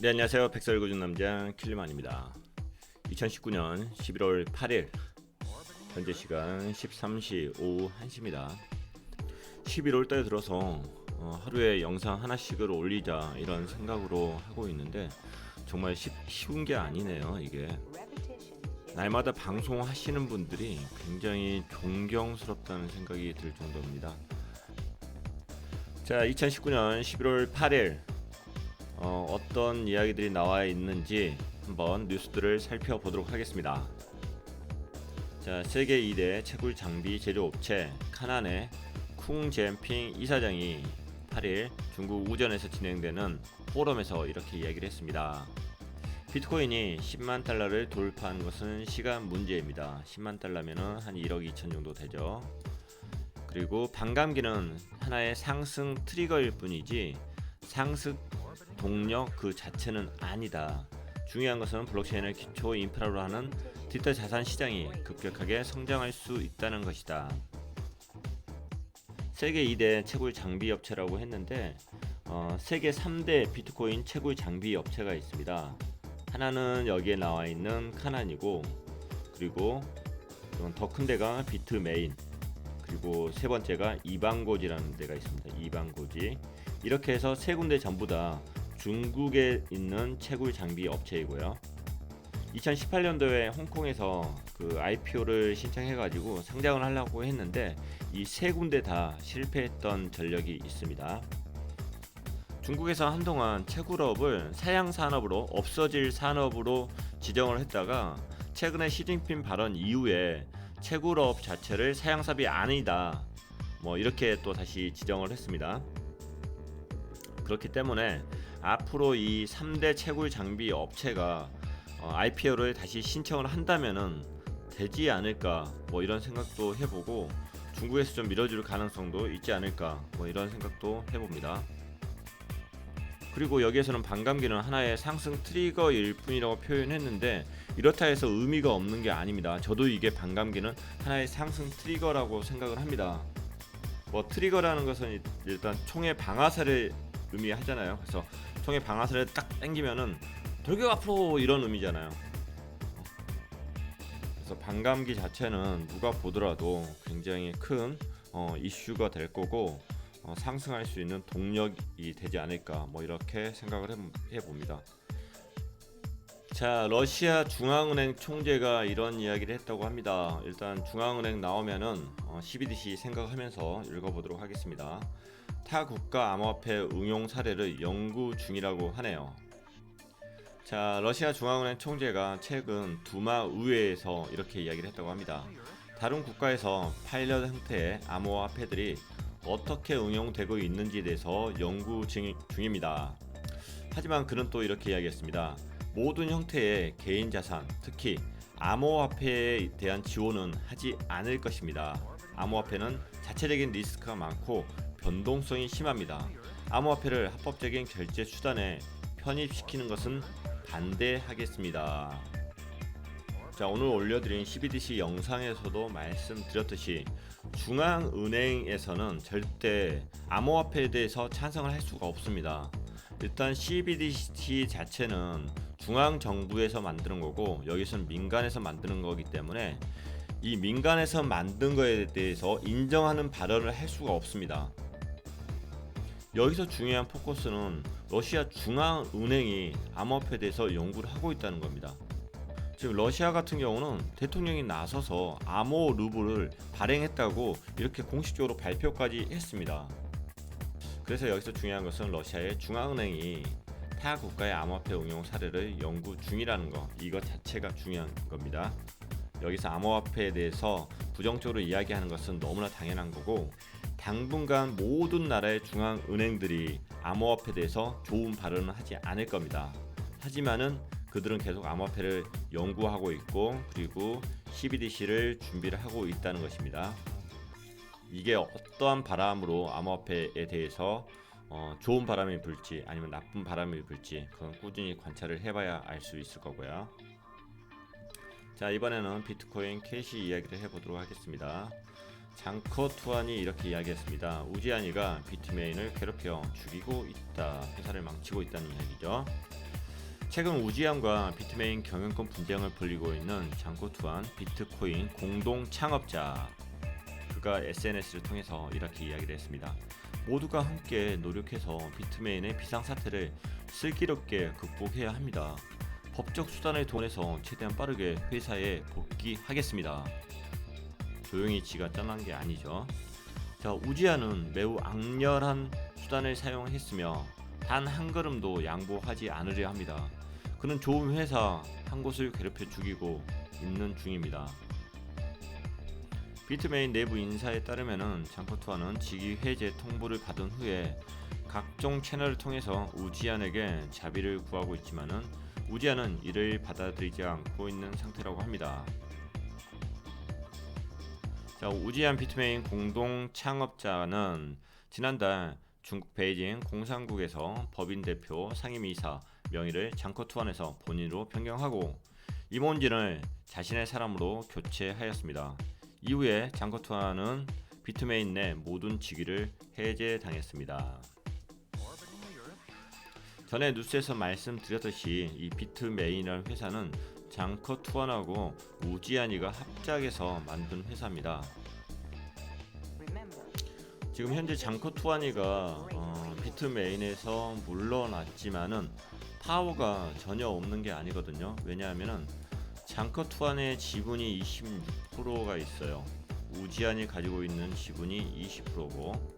네, 안녕하세요. 백설고준 남자 킬리만입니다. 2019년 11월 8일 현재 시간 13시 오후 1시입니다. 11월 달 들어서 하루에 영상 하나씩을 올리자 이런 생각으로 하고 있는데 정말 쉬운 게 아니네요. 이게 날마다 방송하시는 분들이 굉장히 존경스럽다는 생각이 들 정도입니다. 자, 2019년 11월 8일 어떤 이야기들이 나와 있는지 한번 뉴스들을 살펴보도록 하겠습니다. 자, 세계 2대 채굴 장비 제조업체 카난의 쿵젠핑 이사장이 8일 중국 우전에서 진행되는 포럼에서 이렇게 이야기를 했습니다. 비트코인이 10만 달러를 돌파하는 것은 시간 문제입니다. 10만 달러면은 한 1억 2천 정도 되죠. 그리고 반감기는 하나의 상승 트리거일 뿐이지 상승 동력 그 자체는 아니다. 중요한 것은 블록체인을 기초 인프라로 하는 디지털 자산 시장이 급격하게 성장할 수 있다는 것이다. 세계 2대 채굴 장비 업체라고 했는데 세계 3대 비트코인 채굴 장비 업체가 있습니다. 하나는 여기에 나와 있는 카난이고, 그리고 더 큰 데가 비트메인, 그리고 세 번째가 이방고지라는 데가 있습니다. 이방고지. 이렇게 해서 세 군데 전부 다 중국에 있는 채굴 장비 업체이고요. 2018년도에 홍콩에서 그 IPO를 신청해가지고 상장을 하려고 했는데 이 세 군데 다 실패했던 전력이 있습니다. 중국에서 한동안 채굴업을 사양 산업으로 없어질 산업으로 지정을 했다가 최근에 시진핑 발언 이후에 채굴업 자체를 사양삽이 아니다, 이렇게 또 다시 지정을 했습니다. 그렇기 때문에 앞으로 이 3대 채굴 장비 업체가 IPO를 다시 신청을 한다면은 되지 않을까, 이런 생각도 해보고 중국에서 좀 밀어줄 가능성도 있지 않을까, 이런 생각도 해봅니다. 그리고 여기에서는 반감기는 하나의 상승 트리거일 뿐이라고 표현했는데 이렇다 해서 의미가 없는 게 아닙니다. 저도 이게 반감기는 하나의 상승 트리거라고 생각을 합니다. 트리거라는 것은 일단 총의 방아쇠를 의미하잖아요. 그래서 총의 방아쇠를 딱 당기면은 돌격 앞으로 이런 의미잖아요. 그래서 반감기 자체는 누가 보더라도 굉장히 큰 이슈가 될 거고 상승할 수 있는 동력이 되지 않을까, 이렇게 생각을 해봅니다. 자, 러시아 중앙은행 총재가 이런 이야기를 했다고 합니다. 일단 중앙은행 나오면은 CBDC 생각하면서 읽어보도록 하겠습니다. 타 국가 암호화폐 응용 사례를 연구 중이라고 하네요. 자, 러시아 중앙은행 총재가 최근 두마 의회에서 이렇게 이야기를 했다고 합니다. 다른 국가에서 파일럿 형태의 암호화폐들이 어떻게 응용되고 있는지에 대해서 연구 중입니다. 하지만 그는 또 이렇게 이야기했습니다. 모든 형태의 개인 자산, 특히 암호화폐에 대한 지원은 하지 않을 것입니다. 암호화폐는 자체적인 리스크가 많고 변동성이 심합니다. 암호화폐를 합법적인 결제 수단에 편입시키는 것은 반대하겠습니다. 자, 오늘 올려드린 CBDC 영상에서도 말씀드렸듯이 중앙은행에서는 절대 암호화폐에 대해서 찬성을 할 수가 없습니다. 일단 CBDC 자체는 중앙정부에서 만드는 거고 여기서는 민간에서 만드는 거기 때문에 이 민간에서 만든 거에 대해서 인정하는 발언을 할 수가 없습니다. 여기서 중요한 포커스는 러시아 중앙은행이 암호화폐에 대해서 연구를 하고 있다는 겁니다. 지금 러시아 같은 경우는 대통령이 나서서 암호 루블을 발행했다고 이렇게 공식적으로 발표까지 했습니다. 그래서 여기서 중요한 것은 러시아의 중앙은행이 타 국가의 암호화폐 응용 사례를 연구 중이라는 거, 이것 자체가 중요한 겁니다. 여기서 암호화폐에 대해서 부정적으로 이야기하는 것은 너무나 당연한 거고 당분간 모든 나라의 중앙은행들이 암호화폐에 대해서 좋은 발언을 하지 않을 겁니다. 하지만은 그들은 계속 암호화폐를 연구하고 있고 그리고 CBDC를 준비를 하고 있다는 것입니다. 이게 어떠한 바람으로 암호화폐에 대해서 좋은 바람이 불지 아니면 나쁜 바람이 불지 그건 꾸준히 관찰을 해봐야 알 수 있을 거고요. 자, 이번에는 비트코인 캐시 이야기를 해보도록 하겠습니다. 장커 투안이 이렇게 이야기했습니다. 우지안이가 비트메인을 괴롭혀 죽이고 있다, 회사를 망치고 있다는 이야기죠. 최근 우지안과 비트메인 경영권 분쟁을 벌이고 있는 장코투안 비트코인 공동 창업자, 그가 SNS를 통해서 이렇게 이야기를 했습니다. 모두가 함께 노력해서 비트메인의 비상사태를 슬기롭게 극복해야 합니다. 법적 수단을 동원해서 최대한 빠르게 회사에 복귀하겠습니다. 조용히 지가 짠한 게 아니죠. 자, 우지안은 매우 악렬한 수단을 사용했으며 단 한 걸음도 양보하지 않으려 합니다. 그는 좋은 회사 한 곳을 괴롭혀 죽이고 있는 중입니다. 비트메인 내부 인사에 따르면은 장코투안은 직위 해제 통보를 받은 후에 각종 채널을 통해서 우지안에게 자비를 구하고 있지만은 우지안은 이를 받아들이지 않고 있는 상태라고 합니다. 자, 우지안 비트메인 공동 창업자는 지난달 중국 베이징 공산국에서 법인 대표 상임이사 명의를 장코투안에서 본인으로 변경하고 임원진을 자신의 사람으로 교체하였습니다. 이후에 장코투안은 비트메인 내 모든 직위를 해제당했습니다. 전에 뉴스에서 말씀드렸듯이 이 비트메인이라는 회사는 장코투안하고 우지안이가 합작해서 만든 회사입니다. 지금 현재 장코투안이가 비트메인에서 물러났지만은 파워가 전혀 없는 게 아니거든요. 왜냐하면은 장코투안의 지분이 26%가 있어요. 우지안이 가지고 있는 지분이 20%고,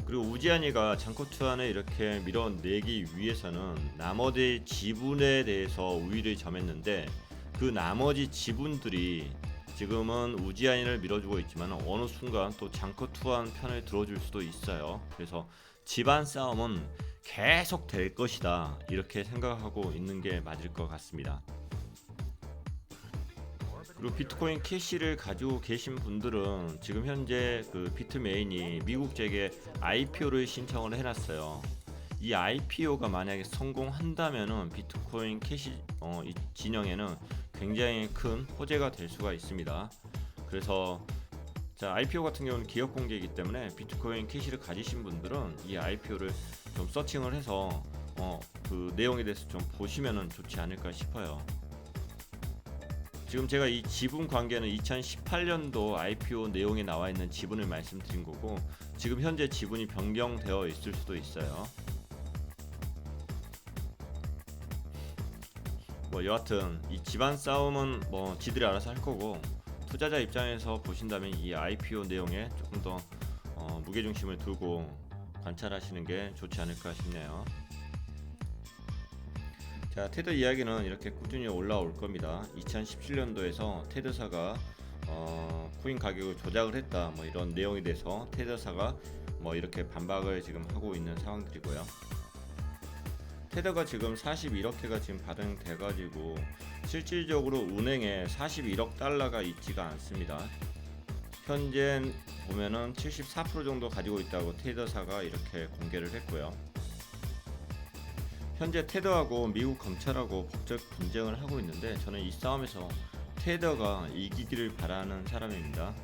그리고 우지안이가 장코투안을 이렇게 밀어내기 위해서는 나머지 지분에 대해서 우위를 점했는데 그 나머지 지분들이 지금은 우지안이를 밀어주고 있지만 어느 순간 또 장코투안 편을 들어줄 수도 있어요. 그래서 집안 싸움은 계속 될 것이다, 이렇게 생각하고 있는 게 맞을 것 같습니다. 그리고 비트코인 캐시를 가지고 계신 분들은 지금 현재 그 비트메인이 미국제게 IPO를 신청을 해놨어요. 이 IPO가 만약에 성공한다면은 비트코인 캐시 이 진영에는 굉장히 큰 호재가 될 수가 있습니다. 그래서 자, IPO 같은 경우는 기업 공개이기 때문에 비트코인 캐시를 가지신 분들은 이 IPO를 좀 서칭을 해서 그 내용에 대해서 좀 보시면은 좋지 않을까 싶어요. 지금 제가 이 지분 관계는 2018년도 IPO 내용에 나와 있는 지분을 말씀드린 거고, 지금 현재 지분이 변경되어 있을 수도 있어요. 뭐 여하튼 이 집안 싸움은 뭐 지들이 알아서 할 거고, 투자자 입장에서 보신다면 이 IPO 내용에 조금 더 무게중심을 두고 관찰하시는 게 좋지 않을까 싶네요. 자, 테드 이야기는 이렇게 꾸준히 올라올 겁니다. 2017년도에서 테드사가 코인 가격을 조작을 했다, 뭐 이런 내용에 대해서 테드사가 뭐 이렇게 반박을 지금 하고 있는 상황들이고요. 테더가 지금 41억 회가 지금 발행돼가지고 실질적으로 은행에 41억 달러가 있지가 않습니다. 현재 보면은 74% 정도 가지고 있다고 테더사가 이렇게 공개를 했고요. 현재 테더하고 미국 검찰하고 법적 분쟁을 하고 있는데 저는 이 싸움에서 테더가 이기기를 바라는 사람입니다.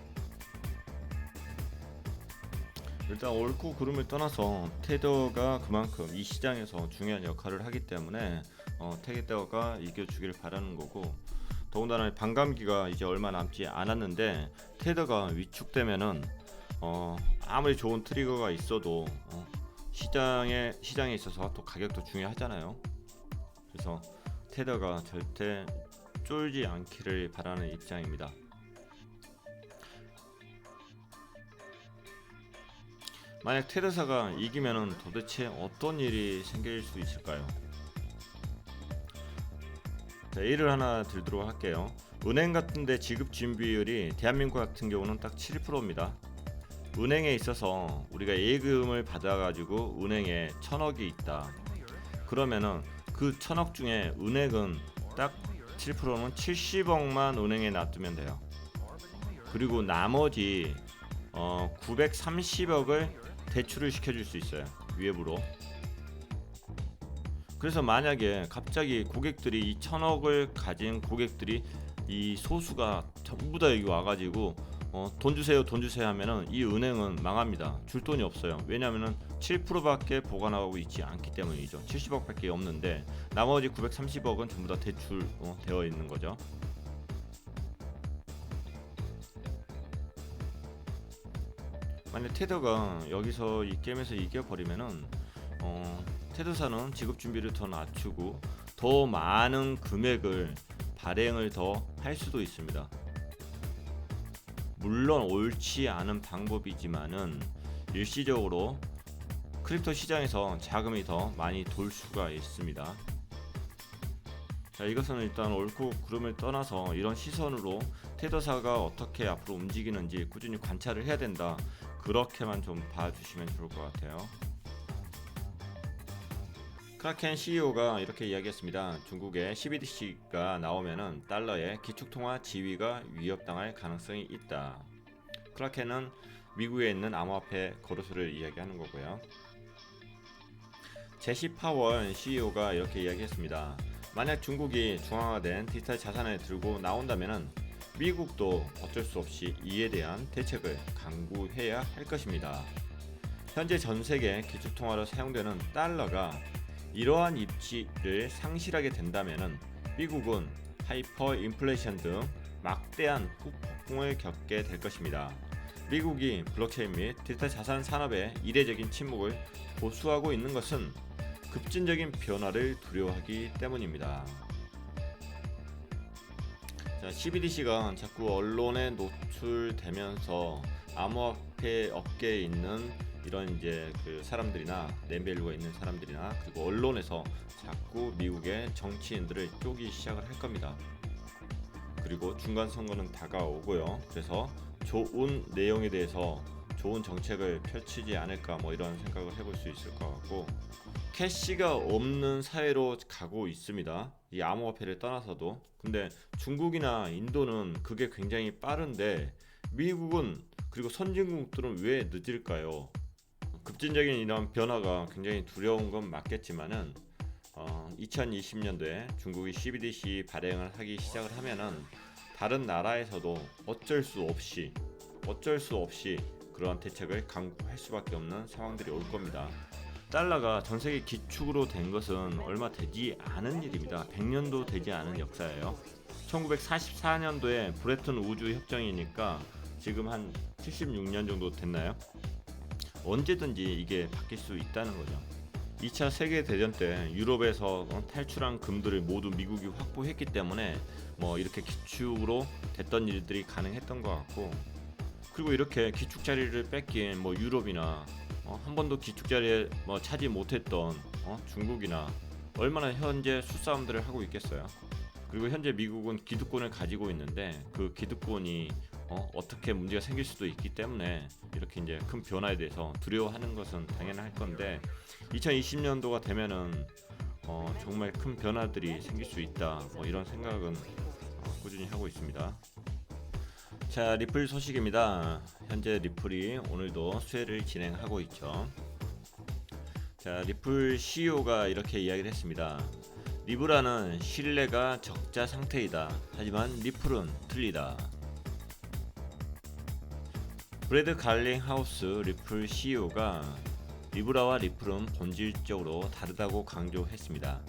일단 옳고 그름을 떠나서 테더가 그만큼 이 시장에서 중요한 역할을 하기 때문에 테더가 이겨주길 바라는 거고, 더군다나 반감기가 이제 얼마 남지 않았는데 테더가 위축되면은 아무리 좋은 트리거가 있어도 시장에 있어서 또 가격도 중요하잖아요. 그래서 테더가 절대 쫄지 않기를 바라는 입장입니다. 만약 테더사가 이기면은 도대체 어떤 일이 생길 수 있을까요? 자, 예를 하나 들도록 할게요. 은행 같은데 지급 준비율이 대한민국 같은 경우는 딱 7%입니다. 은행에 있어서 우리가 예금을 받아가지고 은행에 1,000억이 있다. 그러면은 그 1,000억 중에 은행은 딱 7%는 70억만 은행에 놔두면 돼요. 그리고 나머지 930억을 대출을 시켜줄 수 있어요, 위앱으로. 그래서 만약에 갑자기 고객들이 이 1,000억을 가진 고객들이 이 소수가 전부 다 여기 와가지고 돈 주세요 하면은 이 은행은 망합니다. 줄 돈이 없어요. 왜냐하면은 7%밖에 보관하고 있지 않기 때문이죠. 70억밖에 없는데 나머지 930억은 전부 다 대출 되어 있는 거죠. 만약 테더가 여기서 이 게임에서 이겨버리면은 테더사는 지급 준비를 더 낮추고 더 많은 금액을 발행을 더 할 수도 있습니다. 물론 옳지 않은 방법이지만은 일시적으로 크립토 시장에서 자금이 더 많이 돌 수가 있습니다. 자, 이것은 일단 옳고 그름을 떠나서 이런 시선으로 테더사가 어떻게 앞으로 움직이는지 꾸준히 관찰을 해야 된다. 그렇게만 좀 봐주시면 좋을 것 같아요. 크라켄 CEO가 이렇게 이야기했습니다. 중국의 CBDC가 나오면은 달러의 기축통화 지위가 위협당할 가능성이 있다. 크라켄은 미국에 있는 암호화폐 거래소를 이야기하는 거고요. 제시 파월 CEO가 이렇게 이야기했습니다. 만약 중국이 중앙화된 디지털 자산을 들고 나온다면은 미국도 어쩔 수 없이 이에 대한 대책을 강구해야 할 것입니다. 현재 전 세계 기축통화로 사용되는 달러가 이러한 입지를 상실하게 된다면은 미국은 하이퍼 인플레이션 등 막대한 후폭풍을 겪게 될 것입니다. 미국이 블록체인 및 디지털 자산 산업의 이례적인 침묵을 고수하고 있는 것은 급진적인 변화를 두려워하기 때문입니다. 자, CBDC가 자꾸 언론에 노출되면서 암호화폐 업계에 있는 이런 이제 그 사람들이나 네임밸류가 있는 사람들이나 그리고 언론에서 자꾸 미국의 정치인들을 쪼기 시작을 할 겁니다. 그리고 중간 선거는 다가오고요. 그래서 좋은 내용에 대해서 좋은 정책을 펼치지 않을까 뭐 이런 생각을 해볼 수 있을 것 같고, 캐시가 없는 사회로 가고 있습니다. 이 암호화폐를 떠나서도. 근데 중국이나 인도는 그게 굉장히 빠른데 미국은 그리고 선진국들은 왜 늦을까요? 급진적인 이런 변화가 굉장히 두려운 건 맞겠지만은 2020년도에 중국이 CBDC 발행을 하기 시작을 하면은 다른 나라에서도 어쩔 수 없이 그러한 대책을 강구할 수밖에 없는 상황들이 올 겁니다. 달러가 전 세계 기축으로 된 것은 얼마 되지 않은 일입니다. 100년도 되지 않은 역사예요. 1944년도에 브레튼 우주 협정이니까 지금 한 76년 정도 됐나요? 언제든지 이게 바뀔 수 있다는 거죠. 2차 세계대전 때 유럽에서 탈출한 금들을 모두 미국이 확보했기 때문에 뭐 이렇게 기축으로 됐던 일들이 가능했던 것 같고, 그리고 이렇게 기축 자리를 뺏긴 뭐 유럽이나 한 번도 기축 자리에 뭐 차지 못했던 중국이나 얼마나 현재 수싸움들을 하고 있겠어요. 그리고 현재 미국은 기득권을 가지고 있는데 그 기득권이 어떻게 문제가 생길 수도 있기 때문에 이렇게 이제 큰 변화에 대해서 두려워하는 것은 당연할 건데, 2020년도가 되면은 정말 큰 변화들이 생길 수 있다 뭐 이런 생각은 꾸준히 하고 있습니다. 자, 리플 소식입니다. 현재 리플이 오늘도 수혜를 진행하고 있죠. 자, 리플 CEO가 이렇게 이야기를 했습니다. 리브라는 신뢰가 적자 상태이다. 하지만 리플은 틀리다. 브래드 갈링하우스 리플 CEO가 리브라와 리플은 본질적으로 다르다고 강조했습니다.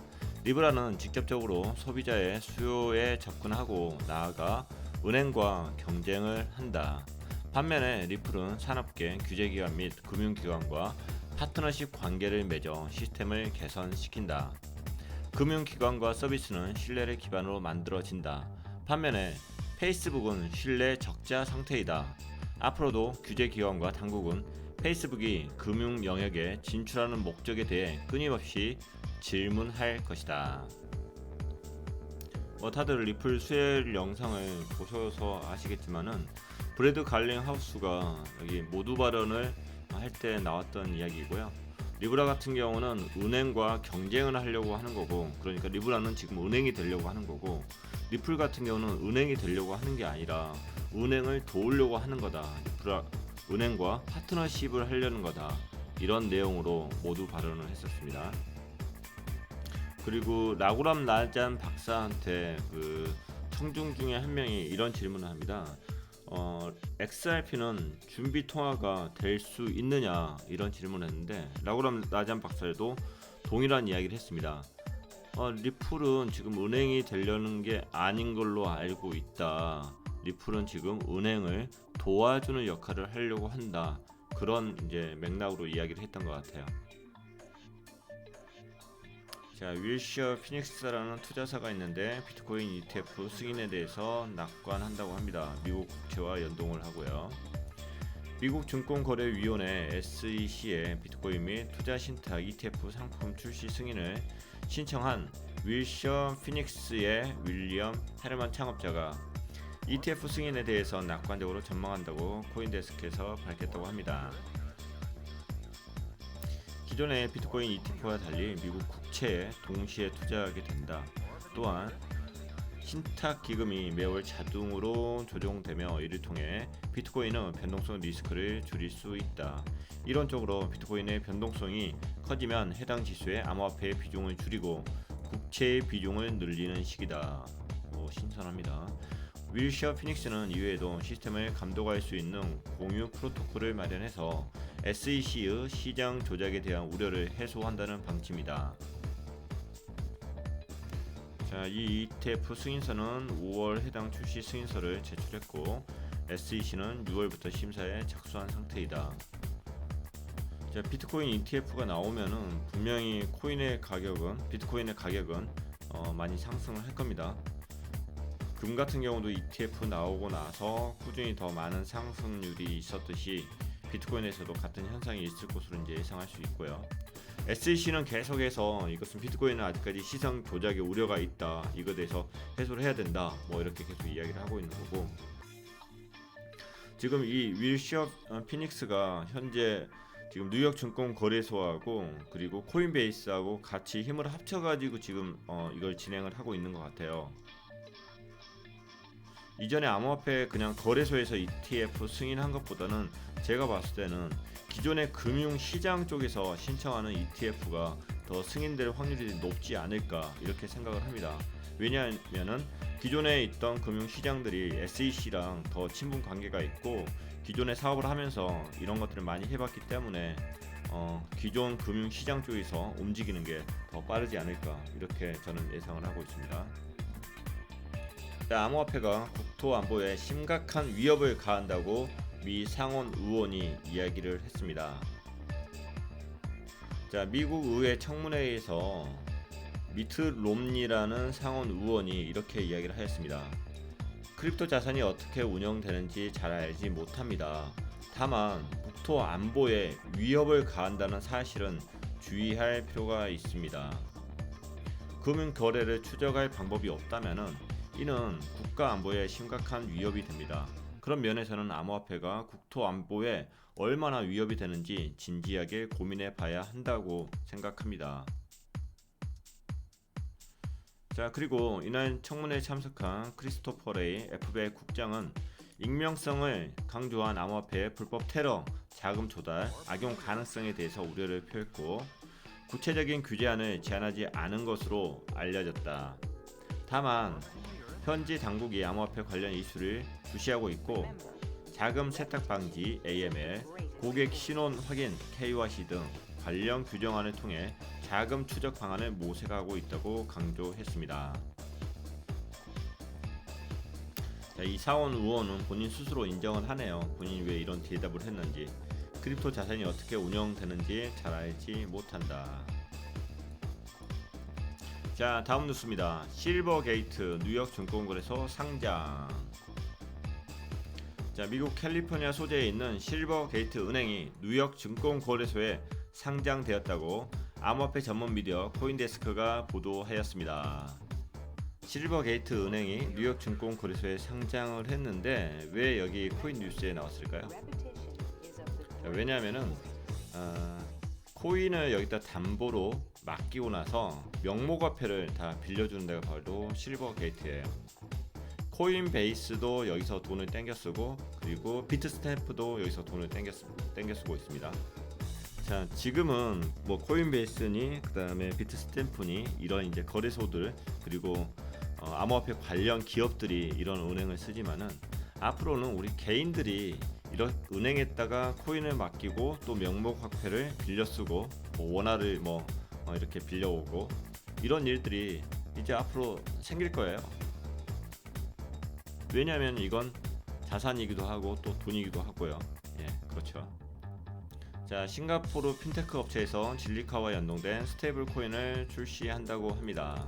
리브라는 직접적으로 소비자의 수요에 접근하고 나아가 은행과 경쟁을 한다. 반면에 리플은 산업계, 규제기관 및 금융기관과 파트너십 관계를 맺어 시스템을 개선시킨다. 금융기관과 서비스는 신뢰를 기반으로 만들어진다. 반면에 페이스북은 신뢰 적자 상태이다. 앞으로도 규제기관과 당국은 페이스북이 금융 영역에 진출하는 목적에 대해 끊임없이 질문할 것이다. 다들 리플 수혜 영상을 보셔서 아시겠지만은 브래드 갈링하우스가 여기 모두 발언을 할 때 나왔던 이야기고요. 리브라 같은 경우는 은행과 경쟁을 하려고 하는 거고, 그러니까 리브라는 지금 은행이 되려고 하는 거고, 리플 같은 경우는 은행이 되려고 하는 게 아니라 은행을 도우려고 하는 거다. 리플라 은행과 파트너십을 하려는 거다. 이런 내용으로 모두 발언을 했었습니다. 그리고 라구람 나잔 박사한테 그 청중 중에 한 명이 이런 질문을 합니다. XRP는 준비 통화가 될 수 있느냐 이런 질문을 했는데 라구람 라잔 박사도 동일한 이야기를 했습니다. 리플은 지금 은행이 되려는 게 아닌 걸로 알고 있다. 리플은 지금 은행을 도와주는 역할을 하려고 한다. 그런 이제 맥락으로 이야기를 했던 것 같아요. 자, 윌셔 피닉스라는 투자사가 있는데 비트코인 ETF 승인에 대해서 낙관한다고 합니다. 미국 국채와 연동을 하고요. 미국 증권거래위원회 SEC에 비트코인 및 투자신탁 ETF 상품 출시 승인을 신청한 윌셔 피닉스의 윌리엄 헤르만 창업자가 ETF 승인에 대해서 낙관적으로 전망한다고 코인데스크에서 밝혔다고 합니다. 기존의 비트코인 ETF와 달리 미국 국채에 동시에 투자하게 된다. 또한 신탁 기금이 매월 자동으로 조정되며 이를 통해 비트코인은 변동성 리스크를 줄일 수 있다. 이론적으로 비트코인의 변동성이 커지면 해당 지수의 암호화폐의 비중을 줄이고 국채의 비중을 늘리는 식이다. 신선합니다. 윌셔 피닉스는 이외에도 시스템을 감독할 수 있는 공유 프로토콜을 마련해서 SEC의 시장 조작에 대한 우려를 해소한다는 방침이다. 자, 이 ETF 승인서는 5월 해당 출시 승인서를 제출했고 SEC는 6월부터 심사에 착수한 상태이다. 자, 비트코인 ETF가 나오면은 분명히 비트코인의 가격은 많이 상승을 할 겁니다. 금 같은 경우도 ETF 나오고 나서 꾸준히 더 많은 상승률이 있었듯이 비트코인에서도 같은 현상이 있을 것으로 이제 예상할 수 있고요. SEC는 계속해서 이것은 비트코인은 아직까지 시장 조작의 우려가 있다. 이거에 대해서 해소를 해야 된다. 이렇게 계속 이야기를 하고 있는 거고. 지금 이 윌셔 피닉스가 현재 지금 뉴욕 증권 거래소하고 그리고 코인베이스하고 같이 힘을 합쳐가지고 지금 이걸 진행을 하고 있는 것 같아요. 이전에 암호화폐 그냥 거래소에서 ETF 승인한 것보다는 제가 봤을 때는 기존의 금융시장 쪽에서 신청하는 ETF가 더 승인될 확률이 높지 않을까 이렇게 생각을 합니다. 왜냐하면은 기존에 있던 금융시장들이 SEC랑 더 친분 관계가 있고 기존에 사업을 하면서 이런 것들을 많이 해봤기 때문에 기존 금융시장 쪽에서 움직이는 게 더 빠르지 않을까 이렇게 저는 예상을 하고 있습니다. 암호화폐가 국토 안보에 심각한 위협을 가한다고 미 상원 의원이 이야기를 했습니다. 자, 미국 의회 청문회에서 미트 롬니라는 상원 의원이 이렇게 이야기를 하였습니다. 크립토 자산이 어떻게 운영되는지 잘 알지 못합니다. 다만 국토 안보에 위협을 가한다는 사실은 주의할 필요가 있습니다. 금융 거래를 추적할 방법이 없다면은 이는 국가 안보에 심각한 위협이 됩니다. 그런 면에서는 암호화폐가 국토 안보에 얼마나 위협이 되는지 진지하게 고민해 봐야 한다고 생각합니다. 자, 그리고 이날 청문회에 참석한 크리스토퍼 레이 FBI 국장은 익명성을 강조한 암호화폐의 불법 테러, 자금 조달, 악용 가능성에 대해서 우려를 표했고 구체적인 규제안을 제안하지 않은 것으로 알려졌다. 다만 현지 당국이 암호화폐 관련 이슈를 주시하고 있고 자금 세탁 방지 AML, 고객 신원 확인 KYC 등 관련 규정안을 통해 자금 추적 방안을 모색하고 있다고 강조했습니다. 자, 이 사원 의원은 본인 스스로 인정을 하네요. 본인이 왜 이런 대답을 했는지, 크립토 자산이 어떻게 운영되는지 잘 알지 못한다. 자, 다음 뉴스입니다. 실버게이트 뉴욕 증권거래소 상장. 자, 미국 캘리포니아 소재에 있는 실버게이트 은행이 뉴욕 증권거래소에 상장되었다고 암호화폐 전문 미디어 코인데스크가 보도하였습니다. 실버게이트 은행이 뉴욕 증권거래소에 상장을 했는데 왜 여기 코인 뉴스에 나왔을까요? 자, 왜냐하면은 코인을 여기다 담보로 맡기고 나서 명목화폐를 다 빌려주는 데가 바로 실버게이트예요. 코인베이스도 여기서 돈을 땡겨 쓰고 그리고 비트스탬프도 여기서 돈을 땡겨 쓰고 있습니다. 자, 지금은 뭐 코인베이스니 그다음에 비트스탬프니 이런 이제 거래소들 그리고 암호화폐 관련 기업들이 이런 은행을 쓰지만은 앞으로는 우리 개인들이 이런 은행에다가 코인을 맡기고 또 명목 화폐를 빌려 쓰고 뭐 원화를 이렇게 빌려오고 이런 일들이 이제 앞으로 생길 거예요. 왜냐하면 이건 자산이기도 하고 또 돈이기도 하고요. 예, 그렇죠. 자, 싱가포르 핀테크 업체에서 진리카와 연동된 스테이블 코인을 출시한다고 합니다.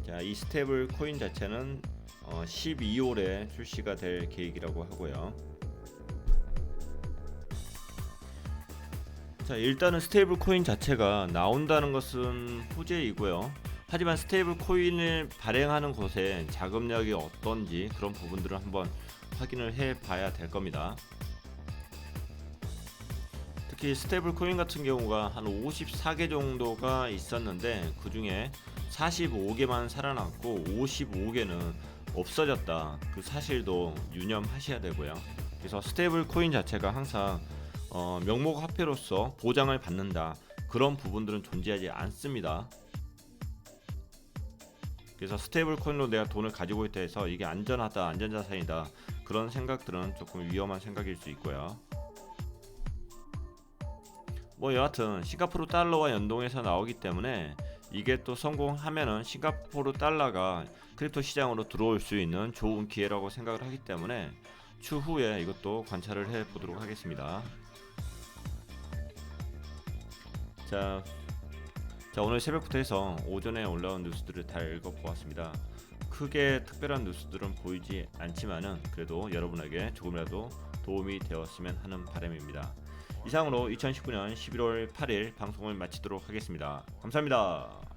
자, 이 스테이블 코인 자체는 12월에 출시가 될 계획이라고 하고요. 자, 일단은 스테이블 코인 자체가 나온다는 것은 호재이고요. 하지만 스테이블 코인을 발행하는 곳의 자금력이 어떤지 그런 부분들을 한번 확인을 해 봐야 될 겁니다. 특히 스테이블 코인 같은 경우가 한 54개 정도가 있었는데 그 중에 45개만 살아났고 55개는 없어졌다. 그 사실도 유념하셔야 되고요. 그래서 스테이블 코인 자체가 항상 명목 화폐로서 보장을 받는다. 그런 부분들은 존재하지 않습니다. 그래서 스테이블 코인으로 내가 돈을 가지고 있다 해서 이게 안전하다, 안전자산이다. 그런 생각들은 조금 위험한 생각일 수 있고요. 여하튼 싱가포르 달러와 연동해서 나오기 때문에 이게 또 성공하면은 싱가포르 달러가 크립토 시장으로 들어올 수 있는 좋은 기회라고 생각을 하기 때문에 추후에 이것도 관찰을 해 보도록 하겠습니다. 자, 오늘 새벽부터 해서 오전에 올라온 뉴스들을 다 읽어보았습니다. 크게 특별한 뉴스들은 보이지 않지만은 그래도 여러분에게 조금이라도 도움이 되었으면 하는 바람입니다. 이상으로 2019년 11월 8일 방송을 마치도록 하겠습니다. 감사합니다.